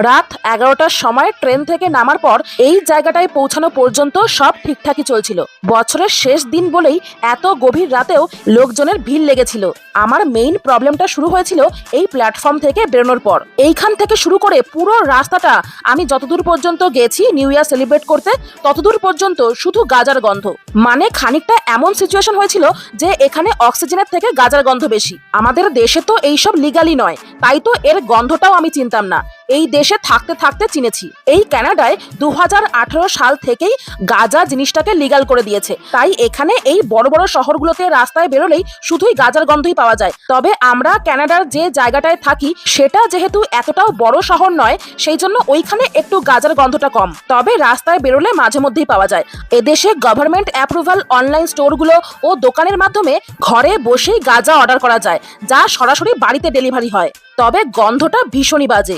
রাত 11টার সময় ট্রেন থেকে নামার পর এই জায়গাটায় পৌঁছানো পর্যন্ত সব ঠিকঠাকই চলছিল। বছরের শেষ দিন বলেই এত গভীর রাতেও লোকজনের ভিড় লেগেছিল। আমার মেইন প্রবলেমটা শুরু হয়েছিল এই প্ল্যাটফর্ম থেকে বেরোনোর পর। এইখান থেকে শুরু করে পুরো রাস্তাটা আমি যতদূর পর্যন্ত গেছি নিউ ইয়ার সেলিব্রেট করতে, ততদূর পর্যন্ত শুধু গাজার গন্ধ। মানে খানিকটা এমন সিচুয়েশন হয়েছিল যে এখানে অক্সিজেনের থেকে গাজার গন্ধ বেশি। আমাদের দেশে তো এইসব লিগালি নয়, তাই তো এর গন্ধটাও আমি চিনতাম না। এই দেশে থাকতে থাকতে চিনেছি। এই কানাডায় 2018 সাল থেকেই গাঁজা জিনিসটাকে লিগ্যাল করে দিয়েছে, তাই এখানে এই বড় বড় শহরগুলোতে রাস্তায় বেরোলেই শুধুই গাঁজার গন্ধই পাওয়া যায়। তবে আমরা কানাডার যে জায়গাটায় থাকি সেটা যেহেতু এতটাও বড় শহর নয়, সেই জন্য ওইখানে একটু গাঁজার গন্ধটা কম, তবে রাস্তায় বেরোলে মাঝে মধ্যেই পাওয়া যায়। এদেশে গভর্নমেন্ট অ্যাপ্রুভাল অনলাইন স্টোরগুলো ও দোকানের মাধ্যমে ঘরে বসেই গাঁজা অর্ডার করা যায়, যা সরাসরি বাড়িতে ডেলিভারি হয়। তবে গন্ধটা ভীষণই বাজে।